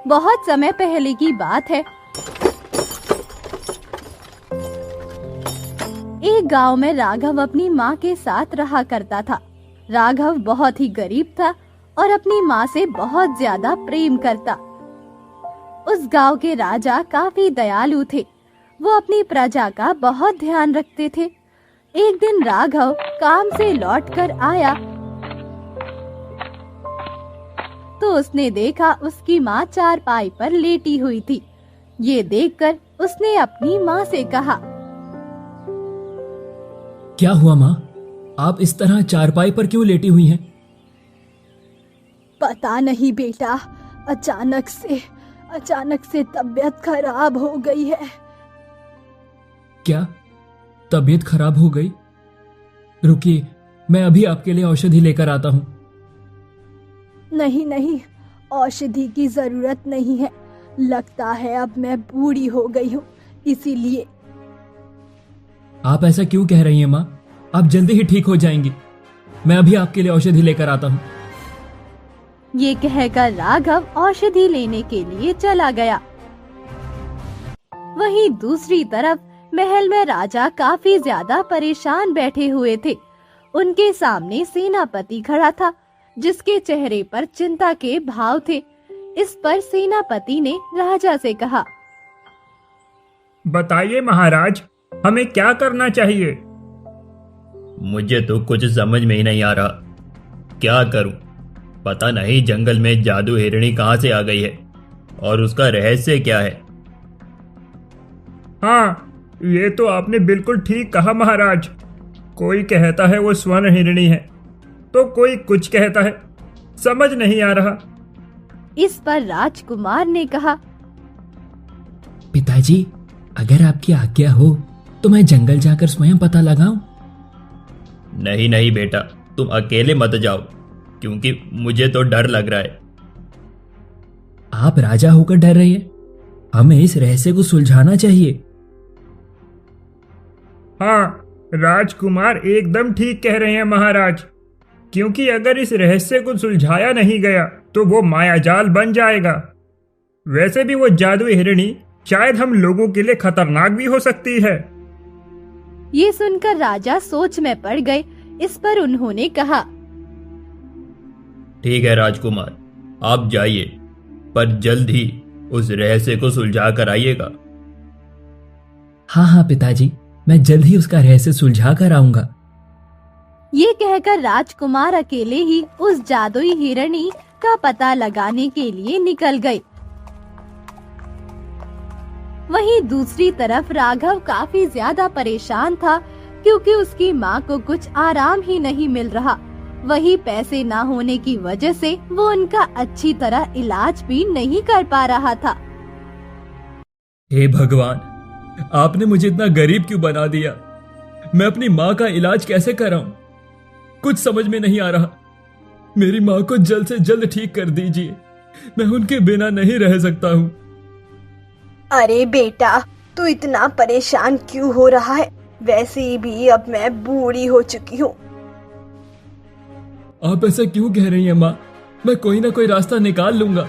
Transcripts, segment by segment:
बहुत समय पहले की बात है। एक गांव में राघव अपनी माँ के साथ रहा करता था। राघव बहुत ही गरीब था और अपनी माँ से बहुत ज्यादा प्रेम करता। उस गांव के राजा काफी दयालु थे। वो अपनी प्रजा का बहुत ध्यान रखते थे। एक दिन राघव काम से लौटकर आया तो उसने देखा उसकी माँ चारपाई पर लेटी हुई थी। ये देखकर उसने अपनी माँ से कहा, क्या हुआ माँ? आप इस तरह चारपाई पर क्यों लेटी हुई हैं? पता नहीं बेटा, अचानक से तबीयत खराब हो गई है। क्या तबीयत खराब हो गई? रुकिए, मैं अभी आपके लिए औषधि लेकर आता हूँ। नहीं, औषधि की जरूरत नहीं है। लगता है अब मैं बूढ़ी हो गई हूँ, इसीलिए। आप ऐसा क्यों कह रही हैं माँ? आप जल्दी ही ठीक हो जाएंगी। मैं अभी आपके लिए औषधि लेकर आता हूँ। ये कहकर राघव औषधि लेने के लिए चला गया। वहीं दूसरी तरफ महल में राजा काफी ज्यादा परेशान बैठे हुए थे। उनके सामने सेनापति खड़ा था, जिसके चेहरे पर चिंता के भाव थे। इस पर सेनापति ने राजा से कहा, बताइए महाराज, हमें क्या करना चाहिए? मुझे तो कुछ समझ में ही नहीं आ रहा। क्या करूं? पता नहीं जंगल में जादू हिरणी कहां से आ गई है और उसका रहस्य क्या है। हाँ, ये तो आपने बिल्कुल ठीक कहा महाराज। कोई कहता है वो स्वर्ण हिरणी है, तो कोई कुछ कहता है, समझ नहीं आ रहा। इस पर राजकुमार ने कहा, पिताजी, अगर आपकी आज्ञा हो तो मैं जंगल जाकर स्वयं पता लगाऊं? नहीं बेटा, तुम अकेले मत जाओ, क्योंकि मुझे तो डर लग रहा है। आप राजा होकर डर रहे हैं? हमें इस रहस्य को सुलझाना चाहिए। हाँ, राजकुमार एकदम ठीक कह रहे हैं महाराज, क्योंकि अगर इस रहस्य को सुलझाया नहीं गया तो वो मायाजाल बन जाएगा। वैसे भी वो जादू हिरणी शायद हम लोगों के लिए खतरनाक भी हो सकती है। ये सुनकर राजा सोच में पड़ गए। इस पर उन्होंने कहा, ठीक है राजकुमार, आप जाइए, पर जल्द ही उस रहस्य को सुलझा कर आइएगा। हाँ पिताजी, मैं जल्द ही उसका रहस्य सुलझा कर आऊंगा। ये कहकर राजकुमार अकेले ही उस जादुई हिरणी का पता लगाने के लिए निकल गए। वहीं दूसरी तरफ राघव काफी ज्यादा परेशान था, क्योंकि उसकी माँ को कुछ आराम ही नहीं मिल रहा। वही पैसे ना होने की वजह से वो उनका अच्छी तरह इलाज भी नहीं कर पा रहा था। हे भगवान, आपने मुझे इतना गरीब क्यों बना दिया? मैं अपनी माँ का इलाज कैसे कराऊं? कुछ समझ में नहीं आ रहा। मेरी माँ को जल्द से जल्द ठीक कर दीजिए। मैं उनके बिना नहीं रह सकता हूँ। अरे बेटा, तू इतना परेशान क्यों हो रहा है? वैसे भी अब मैं बूढ़ी हो चुकी हूँ। आप ऐसा क्यों कह रही हैं माँ? मैं कोई ना कोई रास्ता निकाल लूंगा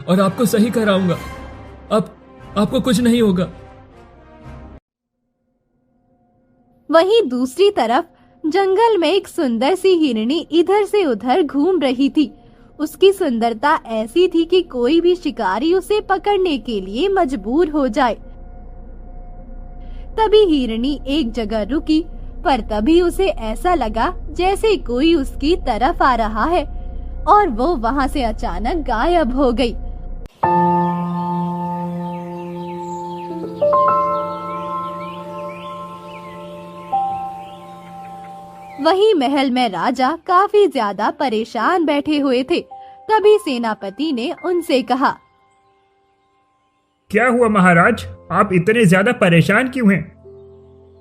और आपको सही कराऊंगा। आपको कुछ नहीं होगा। वहीं दूसरी तरफ जंगल में एक सुंदर सी हिरनी इधर से उधर घूम रही थी। उसकी सुंदरता ऐसी थी कि कोई भी शिकारी उसे पकड़ने के लिए मजबूर हो जाए। तभी हिरनी एक जगह रुकी, पर तभी उसे ऐसा लगा जैसे कोई उसकी तरफ आ रहा है और वो वहां से अचानक गायब हो गई। वहीं महल में राजा काफी ज्यादा परेशान बैठे हुए थे। तभी सेनापति ने उनसे कहा, क्या हुआ महाराज, आप इतने ज्यादा परेशान क्यों हैं?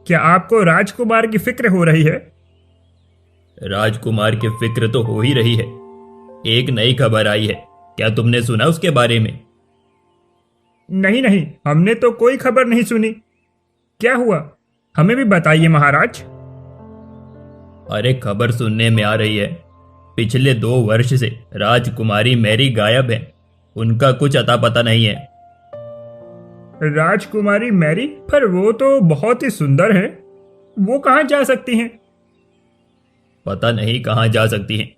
क्या आपको राजकुमार की फिक्र हो रही है? राजकुमार की फिक्र तो हो ही रही है। एक नई खबर आई है, क्या तुमने सुना उसके बारे में? नहीं, हमने तो कोई खबर नहीं सुनी। क्या हुआ, हमें भी बताइए महाराज। अरे खबर सुनने में आ रही है, पिछले 2 वर्ष से राजकुमारी मैरी गायब है उनका कुछ अता पता नहीं है। राजकुमारी मैरी, पर वो तो बहुत ही सुंदर है, वो कहाँ जा सकती हैं? पता नहीं कहाँ जा सकती हैं।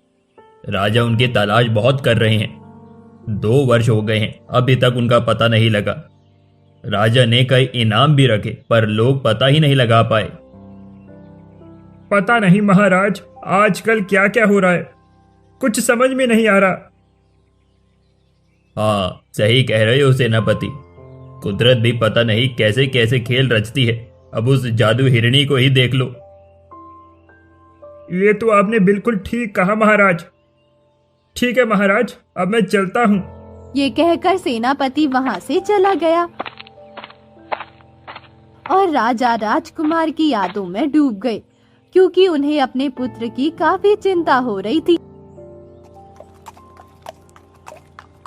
राजा उनकी तलाश बहुत कर रहे हैं। 2 वर्ष हो गए हैं, अभी तक उनका पता नहीं लगा। राजा ने कई इनाम भी रखे, पर लोग पता ही नहीं लगा पाए। पता नहीं महाराज, आजकल क्या क्या हो रहा है, कुछ समझ में नहीं आ रहा। हाँ, सही कह रहे हो सेनापति। कुदरत भी पता नहीं कैसे कैसे खेल रचती है। अब उस जादू हिरणी को ही देख लो। ये तो आपने बिल्कुल ठीक कहा महाराज। ठीक है महाराज, अब मैं चलता हूँ। ये कहकर सेनापति वहां से चला गया और राजा राजकुमार की यादों में डूब गए, क्योंकि उन्हें अपने पुत्र की काफी चिंता हो रही थी।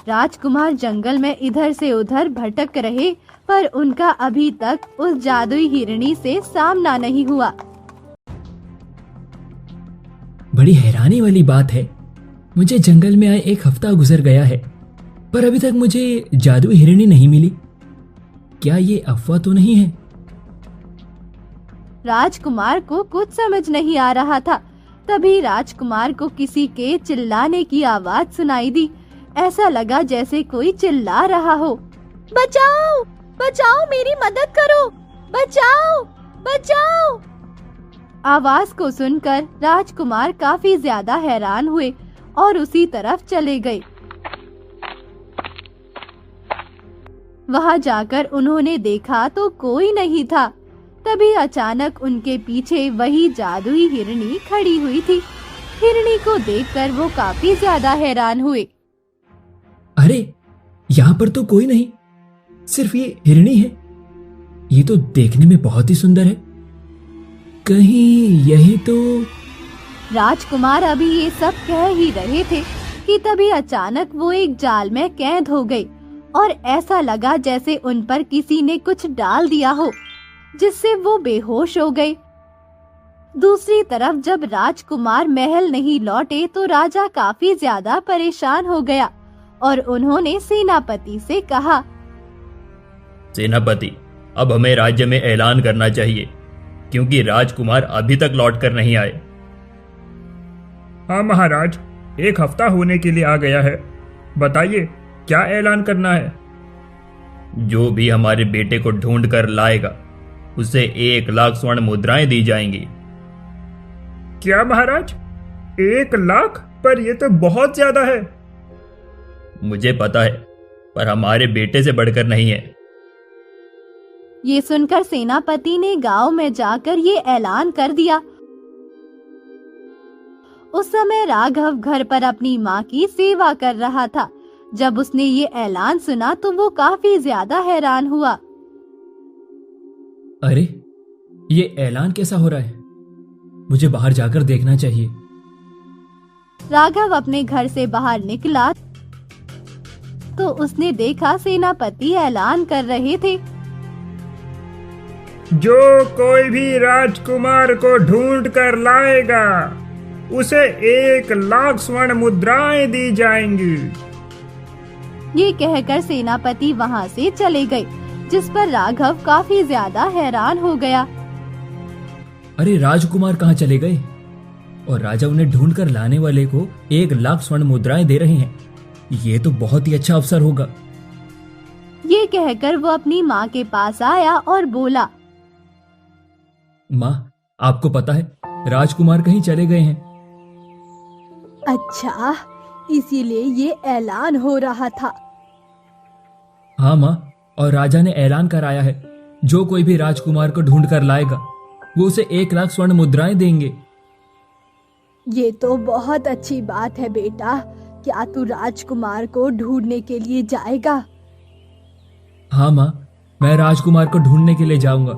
राजकुमार जंगल में इधर से उधर भटक रहे, पर उनका अभी तक उस जादुई हिरणी से सामना नहीं हुआ। बड़ी हैरानी वाली बात है, मुझे जंगल में आए 1 हफ्ता गुजर गया है, पर अभी तक मुझे जादुई हिरणी नहीं मिली। क्या ये अफवाह तो नहीं है? राजकुमार को कुछ समझ नहीं आ रहा था। तभी राजकुमार को किसी के चिल्लाने की आवाज सुनाई दी। ऐसा लगा जैसे कोई चिल्ला रहा हो, बचाओ बचाओ, मेरी मदद करो, बचाओ बचाओ। आवाज को सुनकर राजकुमार काफी ज्यादा हैरान हुए और उसी तरफ चले गए। वहां जाकर उन्होंने देखा तो कोई नहीं था। तभी अचानक उनके पीछे वही जादुई हिरणी खड़ी हुई थी। हिरणी को देखकर वो काफी ज्यादा हैरान हुए। अरे, यहाँ पर तो कोई नहीं, सिर्फ ये हिरणी है। ये तो देखने में बहुत ही सुंदर है। कहीं यही तो। राजकुमार अभी ये सब कह ही रहे थे कि तभी अचानक वो एक जाल में कैद हो गई और ऐसा लगा जैसे उन पर किसी ने कुछ डाल दिया हो, जिससे वो बेहोश हो गए। दूसरी तरफ जब राजकुमार महल नहीं लौटे तो राजा काफी ज्यादा परेशान हो गया और उन्होंने सेनापति से कहा, सेनापति, अब हमें राज्य में ऐलान करना चाहिए, क्योंकि राजकुमार अभी तक लौट कर नहीं आए। हाँ महाराज, 1 हफ्ता होने के लिए आ गया है। बताइए क्या ऐलान करना है? जो भी हमारे बेटे को ढूंढ कर लाएगा उसे 1 लाख स्वर्ण मुद्राएं दी जाएंगी। क्या महाराज, 1 लाख? पर ये तो बहुत ज्यादा है। मुझे पता है, पर हमारे बेटे से बढ़कर नहीं है। ये सुनकर सेनापति ने गांव में जाकर ये ऐलान कर दिया। उस समय राघव घर पर अपनी माँ की सेवा कर रहा था। जब उसने ये ऐलान सुना तो वो काफी ज्यादा हैरान हुआ। अरे, ये ऐलान कैसा हो रहा है? मुझे बाहर जाकर देखना चाहिए। राघव अपने घर से बाहर निकला तो उसने देखा सेनापति ऐलान कर रहे थे, जो कोई भी राजकुमार को ढूंढ कर लाएगा उसे 1 लाख स्वर्ण मुद्राएं दी जाएंगी। ये कहकर सेनापति वहां से चले गए, जिस पर राघव काफी ज्यादा हैरान हो गया। अरे, राजकुमार कहाँ चले गए? और राजा उन्हें ढूंढ कर लाने वाले को 1 लाख स्वर्ण मुद्राएं दे रहे हैं। ये तो बहुत ही अच्छा अवसर होगा। ये कहकर वो अपनी माँ के पास आया और बोला, माँ, आपको पता है राजकुमार कहीं चले गए हैं। अच्छा, इसीलिए ये ऐलान हो रहा था। हाँ माँ, और राजा ने ऐलान कराया है, जो कोई भी राजकुमार को ढूंढ कर लाएगा वो उसे 1 लाख स्वर्ण मुद्राएं देंगे। ये तो बहुत अच्छी बात है बेटा। क्या तू राजकुमार को ढूंढने के लिए जाएगा? हाँ माँ, मैं राजकुमार को ढूंढने के लिए जाऊंगा।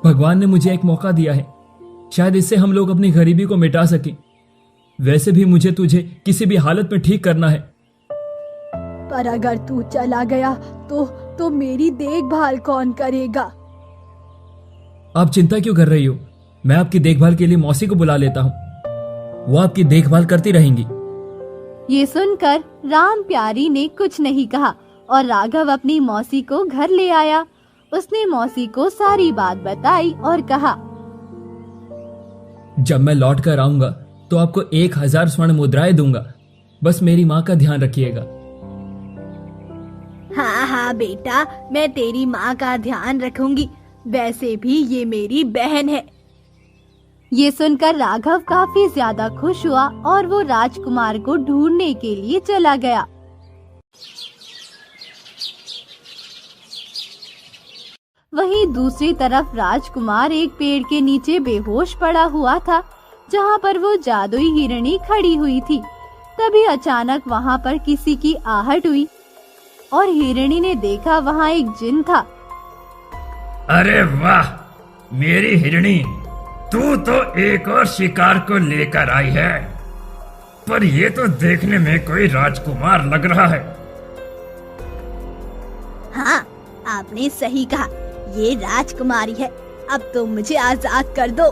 भगवान ने मुझे एक मौका दिया है, शायद इससे हम लोग अपनी गरीबी को मिटा सकें। वैसे भी मुझे तुझे किसी भी हालत में ठीक करना है। पर अगर तू चला गया तो मेरी देखभाल कौन करेगा? आप चिंता क्यों कर रही हो? मैं आपकी देखभाल के लिए मौसी को बुला लेता हूँ, वो आपकी देखभाल करती रहेंगी। ये सुनकर राम प्यारी ने कुछ नहीं कहा और राघव अपनी मौसी को घर ले आया। उसने मौसी को सारी बात बताई और कहा, जब मैं लौट कर आऊंगा तो आपको 1000 स्वर्ण मुद्राएं दूंगा। बस मेरी माँ का ध्यान रखिएगा। हाँ हाँ बेटा, मैं तेरी माँ का ध्यान रखूंगी। वैसे भी ये मेरी बहन है। ये सुनकर राघव काफी ज्यादा खुश हुआ और वो राजकुमार को ढूंढने के लिए चला गया। वहीं दूसरी तरफ राजकुमार एक पेड़ के नीचे बेहोश पड़ा हुआ था, जहाँ पर वो जादुई हिरणी खड़ी हुई थी। तभी अचानक वहाँ पर किसी की आहट हुई और हिरणी ने देखा वहाँ एक जिन था। अरे वाह, मेरी हिरणी, तू तो एक और शिकार को लेकर आई है। पर ये तो देखने में कोई राजकुमार लग रहा है। हाँ, आपने सही कहा, ये राजकुमारी है। अब तो मुझे आजाद कर दो।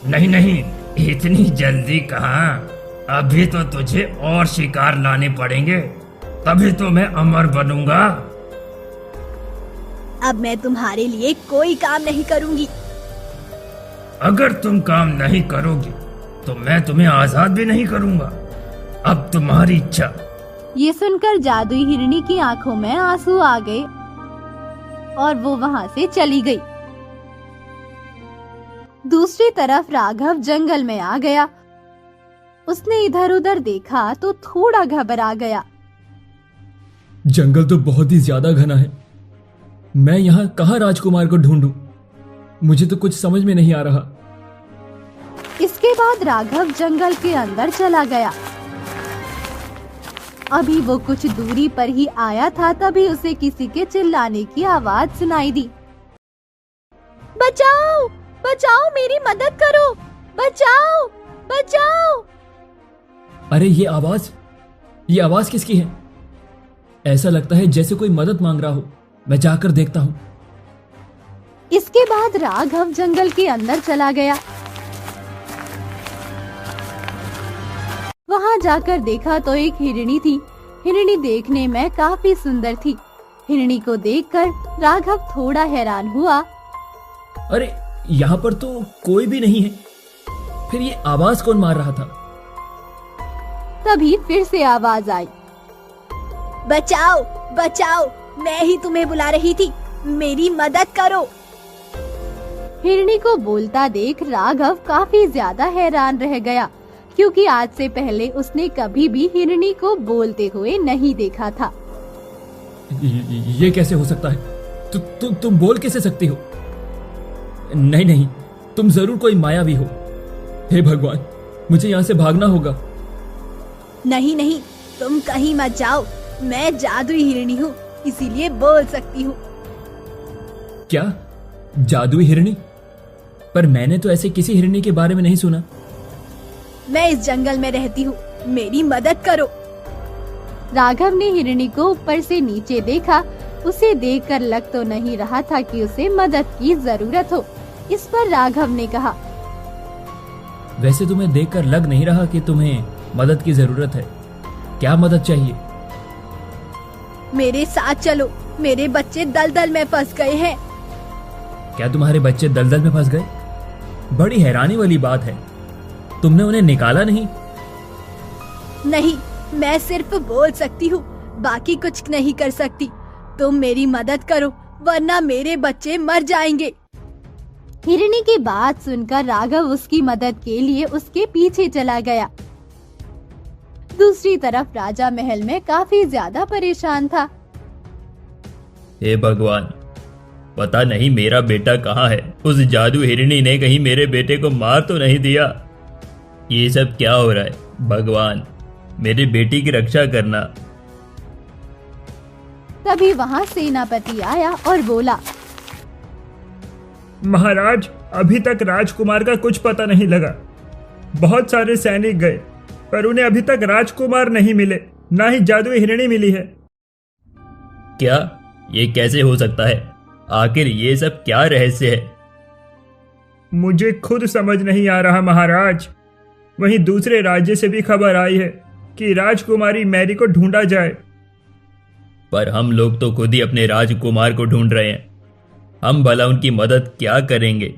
नहीं नहीं, इतनी जल्दी कहाँ। अभी तो तुझे और शिकार लाने पड़ेंगे, तभी तो मैं अमर बनूंगा। अब मैं तुम्हारे लिए कोई काम नहीं करूंगी। अगर तुम काम नहीं करोगी तो मैं तुम्हें आजाद भी नहीं करूंगा। अब तुम्हारी इच्छा। ये सुनकर जादुई हिरणी की आंखों में आंसू आ गए और वो वहाँ से चली गई। दूसरी तरफ राघव जंगल में आ गया। उसने इधर उधर देखा तो थोड़ा घबरा गया। जंगल तो बहुत ही ज्यादा घना है। मैं यहाँ कहाँ राजकुमार को ढूंढूं? मुझे तो कुछ समझ में नहीं आ रहा। इसके बाद राघव जंगल के अंदर चला गया। अभी वो कुछ दूरी पर ही आया था, तभी उसे किसी के चिल्लाने की आवाज सुनाई दी। बचाओ, बचाओ, मेरी मदद करो, बचाओ, बचाओ। अरे ये आवाज किसकी है? ऐसा लगता है जैसे कोई मदद मांग रहा हो। मैं जाकर देखता हूँ। इसके बाद राघव जंगल के अंदर चला गया। वहाँ जाकर देखा तो एक हिरणी थी। हिरणी देखने में काफी सुंदर थी। हिरणी को देखकर राघव थोड़ा हैरान हुआ। अरे यहाँ पर तो कोई भी नहीं है। फिर ये आवाज कौन मार रहा था? तभी फिर से आवाज आई। बचाओ, बचाओ, मैं ही तुम्हें बुला रही थी, मेरी मदद करो। हिरणी को बोलता देख राघव काफी ज्यादा हैरान रह गया, क्योंकि आज से पहले उसने कभी भी हिरणी को बोलते हुए नहीं देखा था। ये कैसे हो सकता है? तुम बोल कैसे सकती हो? नहीं नहीं, तुम जरूर कोई मायावी हो। हे भगवान, मुझे यहाँ से भागना होगा। नहीं नहीं, तुम कहीं मत जाओ। मैं जादुई हिरणी हूँ, इसीलिए बोल सकती हूँ। क्या जादुई हिरणी? पर मैंने तो ऐसे किसी हिरणी के बारे में नहीं सुना। मैं इस जंगल में रहती हूँ, मेरी मदद करो। राघव ने हिरणी को ऊपर से नीचे देखा। उसे देखकर लग तो नहीं रहा था कि उसे मदद की जरूरत हो। इस पर राघव ने कहा, वैसे तुम्हें देखकर लग नहीं रहा कि तुम्हें मदद की जरूरत है। क्या मदद चाहिए? मेरे साथ चलो, मेरे बच्चे दलदल में फंस गए हैं। क्या तुम्हारे बच्चे दलदल में फंस गए? बड़ी हैरानी वाली बात है। तुमने उन्हें निकाला नहीं? नहीं, मैं सिर्फ बोल सकती हूँ, बाकी कुछ नहीं कर सकती। तुम मेरी मदद करो, वरना मेरे बच्चे मर जाएंगे। हिरणी की बात सुनकर राघव उसकी मदद के लिए उसके पीछे चला गया। दूसरी तरफ राजा महल में काफी ज्यादा परेशान था। हे भगवान, पता नहीं मेरा बेटा कहाँ है। उस जादू हिरणी ने कहीं मेरे बेटे को मार तो नहीं दिया। ये सब क्या हो रहा है? भगवान, मेरी बेटी की रक्षा करना। तभी वहाँ सेनापति आया और बोला, महाराज, अभी तक राजकुमार का कुछ पता नहीं लगा। बहुत सारे सैनिक गए, पर उन्हें अभी तक राजकुमार नहीं मिले, ना ही जादुई हिरणी मिली है। क्या? ये कैसे हो सकता है? आखिर ये सब क्या रहस्य है? मुझे खुद समझ नहीं आ रहा महाराज। वहीं दूसरे राज्य से भी खबर आई है कि राजकुमारी मैरी को ढूंढा जाए। पर हम लोग तो खुद ही अपने राजकुमार को ढूंढ रहे हैं, हम भला उनकी मदद क्या करेंगे?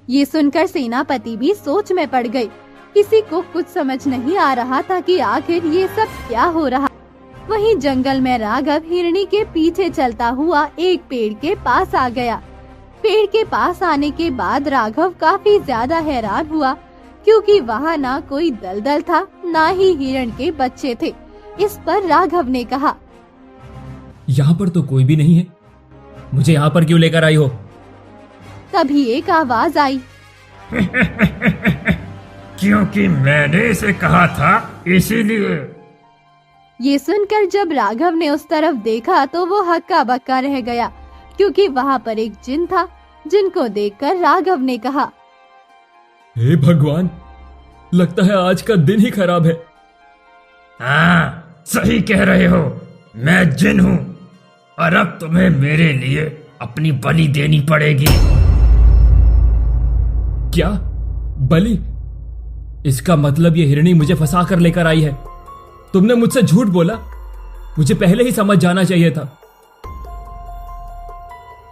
ये सुनकर सेनापति भी सोच में पड़ गई। किसी को कुछ समझ नहीं आ रहा था कि आखिर ये सब क्या हो रहा। वहीं जंगल में राघव हिरणी के पीछे चलता हुआ एक पेड़ के पास आ गया। पेड़ के पास आने के बाद राघव काफी ज्यादा हैरान हुआ, क्योंकि वहाँ ना कोई दलदल था, ना ही हिरण के बच्चे थे। इस पर राघव ने कहा, यहाँ पर तो कोई भी नहीं है, मुझे यहाँ पर क्यों लेकर आई हो? तभी एक आवाज आई, क्योंकि मैंने इसे कहा था, इसीलिए। ये सुनकर जब राघव ने उस तरफ देखा तो वो हक्का बक्का रह गया, क्योंकि वहाँ पर एक जिन था, जिनको देखकर राघव ने कहा, हे भगवान, लगता है आज का दिन ही खराब है। हाँ, सही कह रहे हो, मैं जिन हूँ और अब तुम्हें मेरे लिए अपनी बलि देनी पड़ेगी। क्या बलि? इसका मतलब ये हिरणी मुझे फंसा कर लेकर आई है। तुमने मुझसे झूठ बोला, मुझे पहले ही समझ जाना चाहिए था।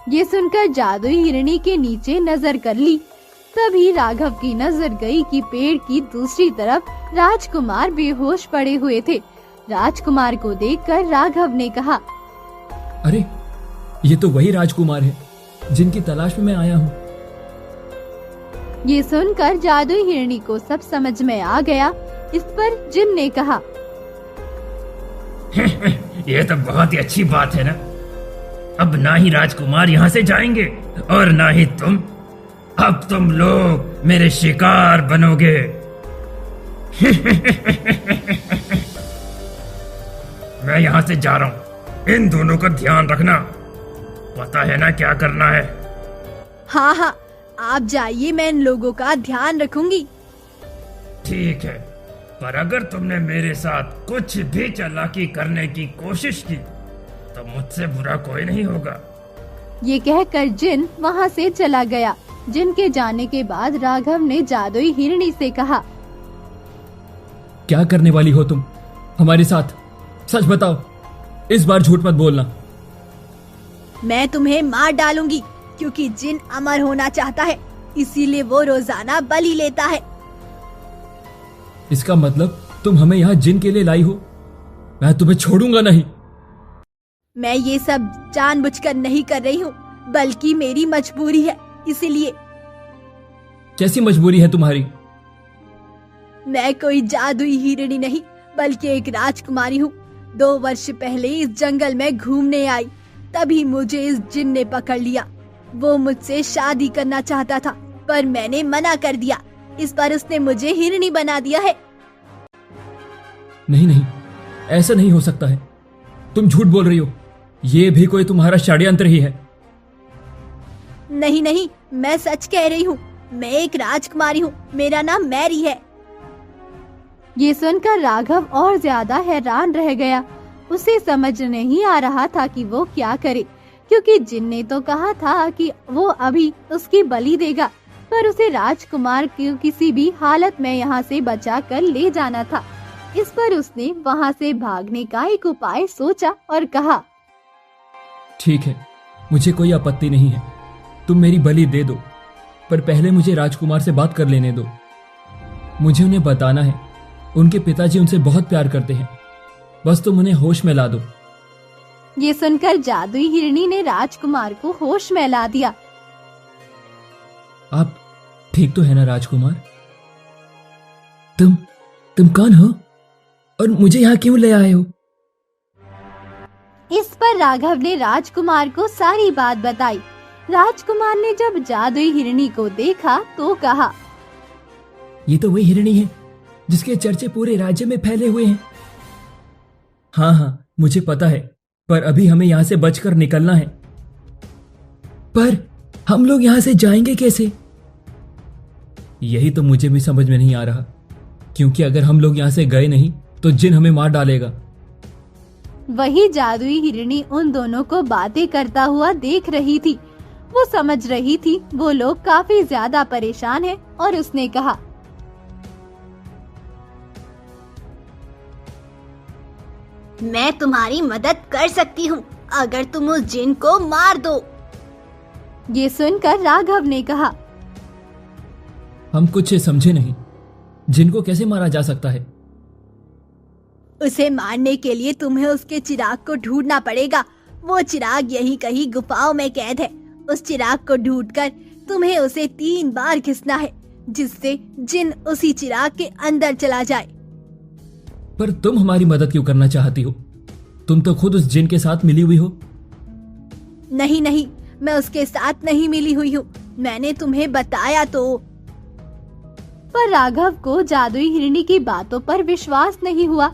ये सुनकर जादुई हिरणी के नीचे नजर कर ली। तभी राघव की नजर गई कि पेड़ की दूसरी तरफ राजकुमार बेहोश पड़े हुए थे। राजकुमार को देखकर राघव ने कहा, अरे ये तो वही राजकुमार है जिनकी तलाश में मैं आया हूँ। ये सुनकर जादुई हिरणी को सब समझ में आ गया। इस पर जिन ने कहा, ये तो बहुत ही अच्छी बात है ना। अब ना ही राजकुमार यहाँ से जाएंगे और ना ही तुम। अब तुम लोग मेरे शिकार बनोगे। मैं यहाँ से जा रहा हूँ, इन दोनों का ध्यान रखना। पता है ना क्या करना है? हाँ हाँ, आप जाइए, मैं इन लोगों का ध्यान रखूंगी। ठीक है, पर अगर तुमने मेरे साथ कुछ भी चालाकी करने की कोशिश की तो मुझसे बुरा कोई नहीं होगा। ये कहकर जिन वहाँ से चला गया। जिन के जाने के बाद राघव ने जादुई हिरणी से कहा, क्या करने वाली हो तुम हमारे साथ? सच बताओ, इस बार झूठ मत बोलना। मैं तुम्हें मार डालूंगी, क्योंकि जिन अमर होना चाहता है, इसीलिए वो रोजाना बलि लेता है। इसका मतलब तुम हमें यहाँ जिन के लिए लाई हो? मैं तुम्हें छोड़ूंगा नहीं। मैं ये सब जानबूझकर नहीं कर रही हूँ, बल्कि मेरी मजबूरी है, इसीलिए। कैसी मजबूरी है तुम्हारी? मैं कोई जादुई हिरणी नहीं, बल्कि एक राजकुमारी हूँ। 2 वर्ष पहले इस जंगल में घूमने आई, तभी मुझे इस जिन ने पकड़ लिया। वो मुझसे शादी करना चाहता था, पर मैंने मना कर दिया। इस पर उसने मुझे हिरणी बना दिया है। नहीं नहीं, ऐसा नहीं हो सकता है। तुम झूठ बोल रही हो। ये भी कोई तुम्हारा षड्यंत्र ही है। नहीं नहीं, मैं सच कह रही हूँ। मैं एक राजकुमारी हूँ, मेरा नाम मैरी है। ये सुनकर राघव और ज्यादा हैरान रह गया। उसे समझ नहीं आ रहा था कि वो क्या करे, क्योंकि जिन ने तो कहा था कि वो अभी उसकी बलि देगा, पर उसे राजकुमार को किसी भी हालत में यहाँ से बचा कर ले जाना था। इस पर उसने वहाँ से भागने का एक उपाय सोचा और कहा, ठीक है, मुझे कोई आपत्ति नहीं है। तुम मेरी बलि दे दो, पर पहले मुझे राजकुमार से बात कर लेने दो। मुझे उन्हें बताना है, उनके पिताजी उनसे बहुत प्यार करते हैं। बस तुम उन्हें होश में ला दो। ये सुनकर जादुई हिरणी ने राजकुमार को होश में ला दिया। आप ठीक तो है ना राजकुमार? तुम कौन हो और मुझे यहाँ क्यों ले आए हो? इस पर राघव ने राजकुमार को सारी बात बताई। राजकुमार ने जब जादुई हिरणी को देखा तो कहा, ये तो वही हिरणी है जिसके चर्चे पूरे राज्य में फैले हुए हैं। हाँ हाँ, मुझे पता है, पर अभी हमें यहाँ से बचकर निकलना है। पर हम लोग यहाँ से जाएंगे कैसे? यही तो मुझे भी समझ में नहीं आ रहा, क्योंकि अगर हम लोग यहाँ से गए नहीं तो जिन हमें मार डालेगा। वही जादुई हिरणी उन दोनों को बातें करता हुआ देख रही थी। वो समझ रही थी वो लोग काफी ज्यादा परेशान हैं और उसने कहा, मैं तुम्हारी मदद कर सकती हूँ अगर तुम उस जिन को मार दो। ये सुनकर राघव ने कहा, हम कुछ समझे नहीं, जिनको कैसे मारा जा सकता है? उसे मारने के लिए तुम्हें उसके चिराग को ढूंढना पड़ेगा। वो चिराग यहीं कहीं गुफाओं में कैद है। उस चिराग को ढूंढकर तुम्हें उसे 3 बार घिसना है, जिससे जिन उसी चिराग के अंदर चला जाए। पर तुम हमारी मदद क्यों करना चाहती हो? तुम तो खुद उस जिन के साथ मिली हुई हो। नहीं नहीं, मैं उसके साथ नहीं मिली हुई हूँ, मैंने तुम्हें बताया तो। पर राघव को जादुई हिरणी की बातों पर विश्वास नहीं हुआ।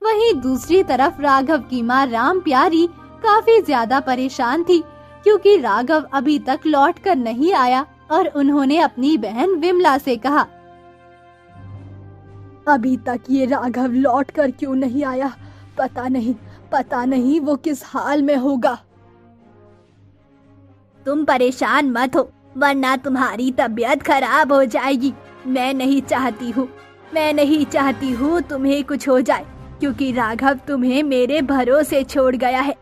वहीं दूसरी तरफ राघव की माँ राम प्यारी काफी ज्यादा परेशान थी, क्योंकि राघव अभी तक लौट कर नहीं आया और उन्होंने अपनी बहन विमला से कहा, अभी तक ये राघव लौट कर क्यों नहीं आया? पता नहीं वो किस हाल में होगा। तुम परेशान मत हो, वरना तुम्हारी तबीयत खराब हो जाएगी। मैं नहीं चाहती हूँ तुम्हें कुछ हो जाए, क्योंकि राघव तुम्हें मेरे भरोसे छोड़ गया है।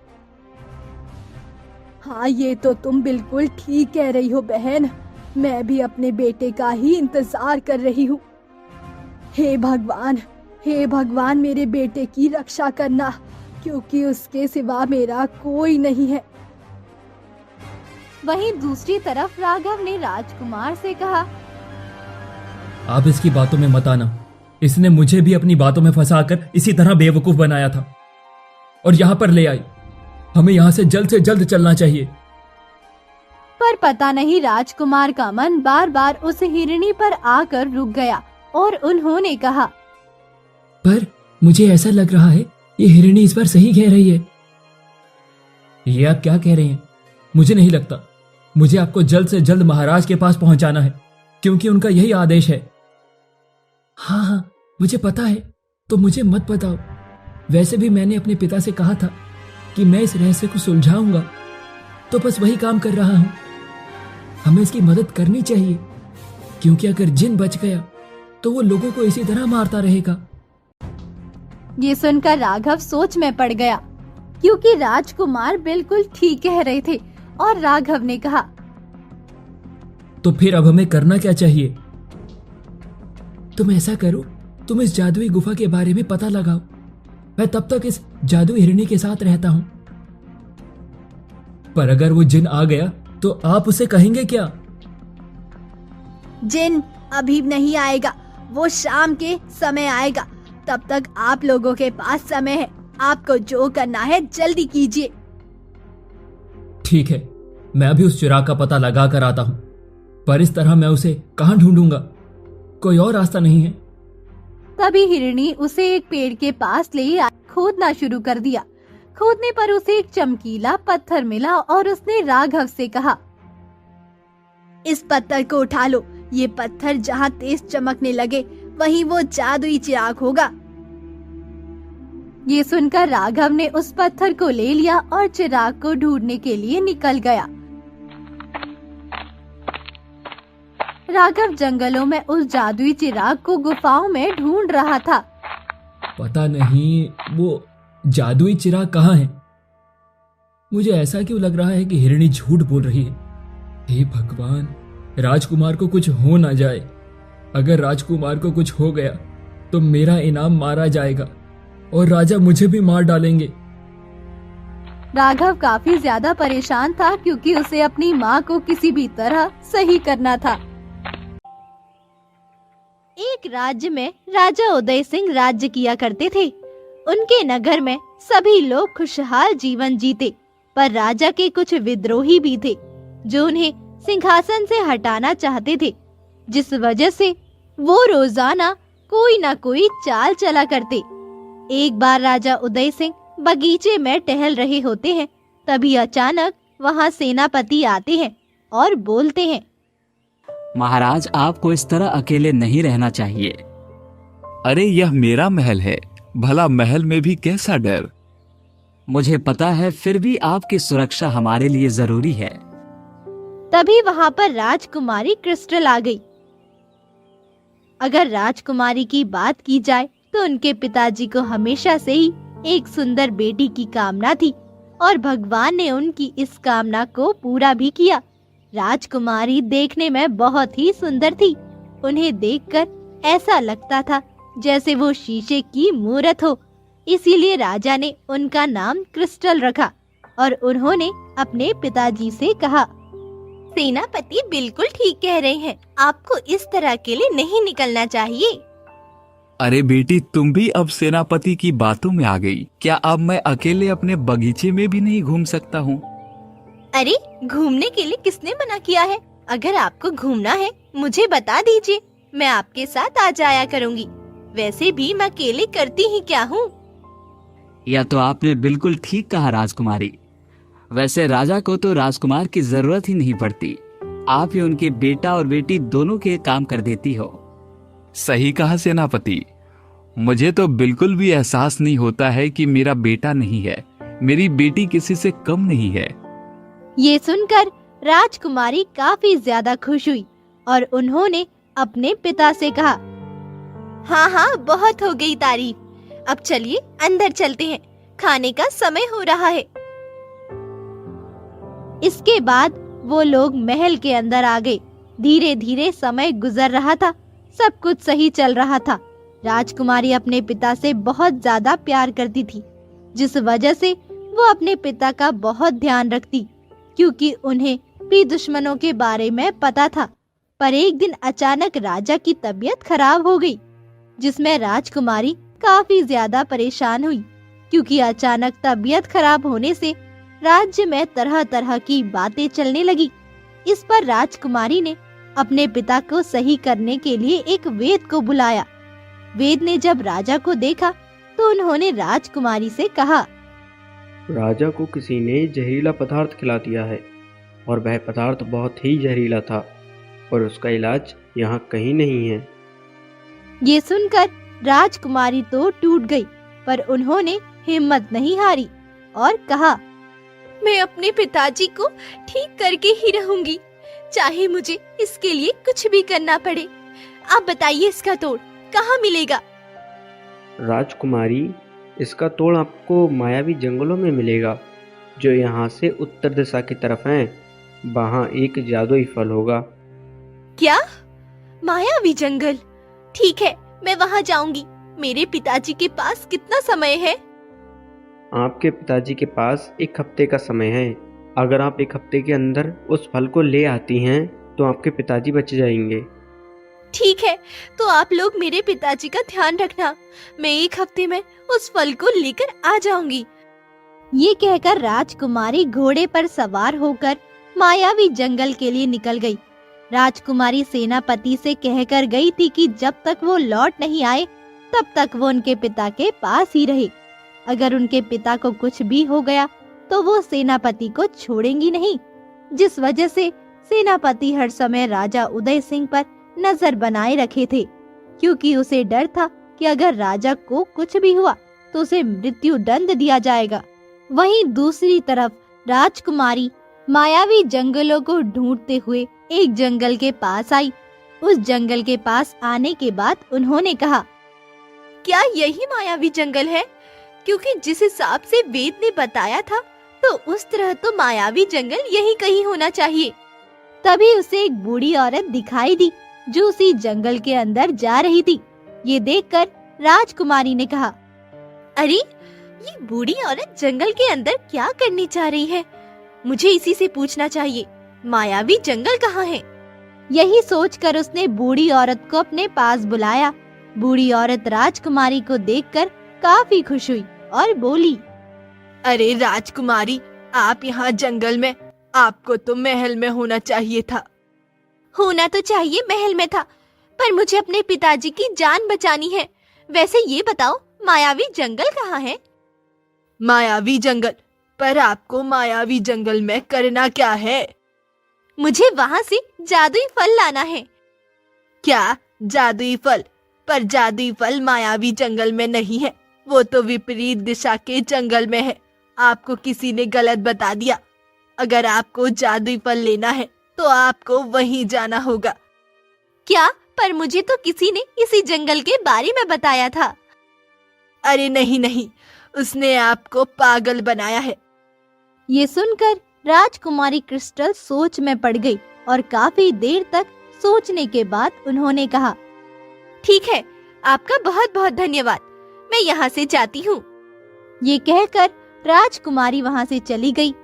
हाँ, ये तो तुम बिल्कुल ठीक कह रही हो बहन। मैं भी अपने बेटे का ही इंतजार कर रही हूँ। हे भगवान मेरे बेटे की रक्षा करना, क्योंकि उसके सिवा मेरा कोई नहीं है। वहीं दूसरी तरफ राघव ने राजकुमार से कहा, आप इसकी बातों में मत आना। इसने मुझे भी अपनी बातों में फंसाकर इसी तरह बेवकूफ बनाया था और यहाँ पर ले आई। हमें यहाँ से जल्द चलना चाहिए। पर पता नहीं राजकुमार का मन बार बार उस हिरणी पर आकर रुक गया और उन्होंने कहा, पर मुझे ऐसा लग रहा है ये हिरणी इस बार सही कह रही है। ये आप क्या कह रहे हैं? मुझे नहीं लगता। मुझे आपको जल्द से जल्द महाराज के पास पहुंचाना है, क्योंकि उनका यही आदेश है। हाँ, मुझे पता है, तो मुझे मत बताओ। वैसे भी मैंने अपने पिता से कहा था कि मैं इस रहस्य को सुलझाऊंगा, तो बस वही काम कर रहा हूं। हमें इसकी मदद करनी चाहिए, क्योंकि अगर जिन बच गया तो वो लोगों को इसी तरह मारता रहेगा। ये सुनकर राघव सोच में पड़ गया, क्योंकि राजकुमार बिल्कुल ठीक कह रहे थे। और राघव ने कहा, तो फिर अब हमें करना क्या चाहिए? तुम ऐसा करो, तुम इस जादुई गुफा के बारे में पता लगाओ। मैं तब तक इस जादुई हिरणी के साथ रहता हूं। पर अगर वो जिन आ गया तो आप उसे कहेंगे क्या? जिन अभी नहीं आएगा, वो शाम के समय आएगा। तब तक आप लोगों के पास समय है। आपको जो करना है जल्दी कीजिए। ठीक है, मैं अभी उस चिराग का पता लगा कर आता हूं, पर इस तरह मैं उसे कहां ढूंढूंगा? कोई और रास्ता नहीं है। तभी हिरणी उसे एक पेड़ के पास ले आई, खोदना शुरू कर दिया। खोदने पर उसे एक चमकीला पत्थर मिला और उसने राघव से कहा, इस पत्थर को उठा लो। ये पत्थर जहाँ तेज चमकने लगे वहीं वो जादुई चिराग होगा। ये सुनकर राघव ने उस पत्थर को ले लिया और चिराग को ढूंढने के लिए निकल गया। राघव जंगलों में उस जादुई चिराग को गुफाओं में ढूंढ रहा था। पता नहीं वो जादुई चिराग कहाँ है। मुझे ऐसा क्यों लग रहा है कि हिरणी झूठ बोल रही है। हे भगवान, राजकुमार को कुछ हो ना जाए। अगर राजकुमार को कुछ हो गया तो मेरा इनाम मारा जाएगा और राजा मुझे भी मार डालेंगे। राघव काफी ज्यादा परेशान था, क्योंकि उसे अपनी माँ को किसी भी तरह सही करना था। एक राज्य में राजा उदय सिंह राज्य किया करते थे। उनके नगर में सभी लोग खुशहाल जीवन जीते, पर राजा के कुछ विद्रोही भी थे जो उन्हें सिंहासन से हटाना चाहते थे, जिस वजह से वो रोजाना कोई न कोई चाल चला करते। एक बार राजा उदय सिंह बगीचे में टहल रहे होते हैं, तभी अचानक वहाँ सेनापति आते हैं और बोलते हैं, महाराज, आपको इस तरह अकेले नहीं रहना चाहिए। अरे यह मेरा महल है, भला महल में भी कैसा डर। मुझे पता है, फिर भी आपकी सुरक्षा हमारे लिए जरूरी है। तभी वहाँ पर राजकुमारी क्रिस्टल आ गई। अगर राजकुमारी की बात की जाए तो उनके पिताजी को हमेशा से ही एक सुंदर बेटी की कामना थी और भगवान ने उनकी इस कामना को पूरा भी किया। राजकुमारी देखने में बहुत ही सुंदर थी। उन्हें देखकर ऐसा लगता था जैसे वो शीशे की मूरत हो। इसीलिए राजा ने उनका नाम क्रिस्टल रखा और उन्होंने अपने पिताजी से कहा, सेनापति बिल्कुल ठीक कह रहे हैं, आपको इस तरह के लिए नहीं निकलना चाहिए। अरे बेटी, तुम भी अब सेनापति की बातों में आ गई। क्या अब मैं अकेले अपने बगीचे में भी नहीं घूम सकता हूँ? अरे घूमने के लिए किसने मना किया है? अगर आपको घूमना है मुझे बता दीजिए, मैं आपके साथ आ जाया करूँगी। वैसे भी मैं अकेले करती ही क्या हूँ। यह तो आपने बिल्कुल ठीक कहा राजकुमारी। वैसे राजा को तो राजकुमार की जरूरत ही नहीं पड़ती, आप ही उनके बेटा और बेटी दोनों के काम कर देती हो। सही कहा सेनापति। मुझे तो बिल्कुल भी एहसास नहीं होता है कि मेरा बेटा नहीं है, मेरी बेटी किसी से कम नहीं है। ये सुनकर राजकुमारी काफी ज्यादा खुश हुई और उन्होंने अपने पिता से कहा, हाँ हाँ, बहुत हो गई तारीफ, अब चलिए अंदर चलते हैं, खाने का समय हो रहा है। इसके बाद वो लोग महल के अंदर आ गए। धीरे धीरे समय गुजर रहा था, सब कुछ सही चल रहा था। राजकुमारी अपने पिता से बहुत ज्यादा प्यार करती थी, जिस वजह से वो अपने पिता का बहुत ध्यान रखती, क्योंकि उन्हें भी दुश्मनों के बारे में पता था। पर एक दिन अचानक राजा की तबीयत खराब हो गई, जिसमें राजकुमारी काफी ज्यादा परेशान हुई, क्योंकि अचानक तबीयत खराब होने से राज्य में तरह तरह की बातें चलने लगी। इस पर राजकुमारी ने अपने पिता को सही करने के लिए एक वेद को बुलाया। वेद ने जब राजा को देखा तो उन्होंने राजकुमारी से कहा, राजा को किसी ने जहरीला पदार्थ खिला दिया है और वह पदार्थ बहुत ही जहरीला था और उसका इलाज यहाँ कहीं नहीं है। ये सुनकर राजकुमारी तो टूट गई, पर उन्होंने हिम्मत नहीं हारी और कहा, मैं अपने पिताजी को ठीक करके ही रहूंगी, चाहे मुझे इसके लिए कुछ भी करना पड़े। आप बताइए इसका तोड़ कहाँ मिलेगा? राजकुमारी, इसका तोड़ आपको मायावी जंगलों में मिलेगा, जो यहाँ से उत्तर दिशा की तरफ हैं। वहाँ एक जादुई फल होगा। क्या? मायावी जंगल? ठीक है, मैं वहाँ जाऊंगी। मेरे पिताजी के पास कितना समय है? आपके पिताजी के पास 1 हफ्ते का समय है। अगर आप 1 हफ्ते के अंदर उस फल को ले आती हैं तो आपके पिताजी बच जाएंगे। ठीक है, तो आप लोग मेरे पिताजी का ध्यान रखना। मैं 1 हफ्ते में उस फल को लेकर आ जाऊंगी। ये कहकर राजकुमारी घोड़े पर सवार होकर मायावी जंगल के लिए निकल गई। राजकुमारी सेनापति से कहकर गई थी कि जब तक वो लौट नहीं आए तब तक वो उनके पिता के पास ही रहे। अगर उनके पिता को कुछ भी हो गया तो वो सेनापति को छोड़ेंगी नहीं, जिस वजह से सेनापति हर समय राजा उदय सिंह पर नजर बनाए रखे थे, क्योंकि उसे डर था कि अगर राजा को कुछ भी हुआ तो उसे मृत्यु दंड दिया जाएगा। वहीं दूसरी तरफ राजकुमारी मायावी जंगलों को ढूंढते हुए एक जंगल के पास आई। उस जंगल के पास आने के बाद उन्होंने कहा, क्या यही मायावी जंगल है? क्योंकि जिस हिसाब से वेद ने बताया था तो उस तरह तो मायावी जंगल यही कहीं होना चाहिए। तभी उसे एक बूढ़ी औरत दिखाई दी जो उसी जंगल के अंदर जा रही थी। ये देखकर राजकुमारी ने कहा, अरे ये बूढ़ी औरत जंगल के अंदर क्या करने जा रही है? मुझे इसी से पूछना चाहिए, मायावी जंगल कहाँ है? यही सोचकर उसने बूढ़ी औरत को अपने पास बुलाया। बूढ़ी औरत राजकुमारी को देखकर काफी खुश हुई और बोली, अरे राजकुमारी, आप यहाँ जंगल में, आपको तो महल में होना चाहिए था। होना तो चाहिए महल में था, पर मुझे अपने पिताजी की जान बचानी है। वैसे ये बताओ, मायावी जंगल कहाँ है? मायावी जंगल? पर आपको मायावी जंगल में करना क्या है? मुझे वहाँ से जादुई फल लाना है। क्या जादुई फल? पर जादुई फल मायावी जंगल में नहीं है, वो तो विपरीत दिशा के जंगल में है। आपको किसी ने गलत बता दिया। अगर आपको जादुई फल लेना है तो आपको वहीं जाना होगा। क्या? पर मुझे तो किसी ने इसी जंगल के बारे में बताया था। अरे नहीं नहीं, उसने आपको पागल बनाया है। ये सुनकर राजकुमारी क्रिस्टल सोच में पड़ गई और काफी देर तक सोचने के बाद उन्होंने कहा, ठीक है, आपका बहुत बहुत धन्यवाद, मैं यहाँ से जाती हूँ। ये कहकर राजकुमारी वहाँ से चली गई,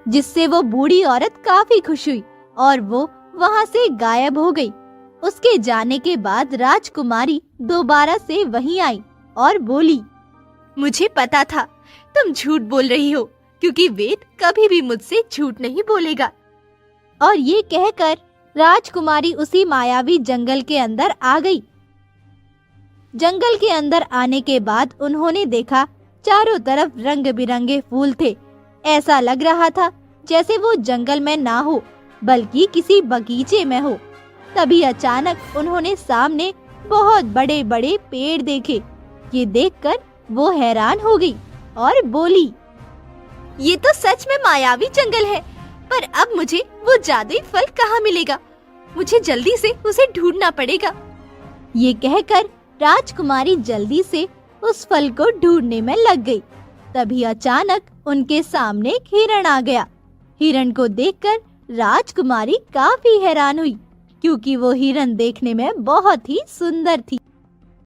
जिससे वो बूढ़ी औरत काफी खुश हुई और वो वहाँ से गायब हो गई। उसके जाने के बाद राजकुमारी दोबारा से वहीं आई और बोली, मुझे पता था तुम झूठ बोल रही हो, क्योंकि वेद कभी भी मुझसे झूठ नहीं बोलेगा। और ये कहकर राजकुमारी उसी मायावी जंगल के अंदर आ गई। जंगल के अंदर आने के बाद उन्होंने देखा चारों तरफ रंग बिरंगे फूल थे। ऐसा लग रहा था जैसे वो जंगल में ना हो बल्कि किसी बगीचे में हो। तभी अचानक उन्होंने सामने बहुत बड़े बड़े पेड़ देखे। ये देखकर वो हैरान हो गई और बोली, ये तो सच में मायावी जंगल है, पर अब मुझे वो जादुई फल कहाँ मिलेगा? मुझे जल्दी से उसे ढूंढना पड़ेगा। ये कहकर राजकुमारी जल्दी से उस फल को ढूंढने में लग गई। तभी अचानक उनके सामने एक हिरण आ गया। हिरण को देखकर राजकुमारी काफी हैरान हुई, क्योंकि वो हिरण देखने में बहुत ही सुंदर थी।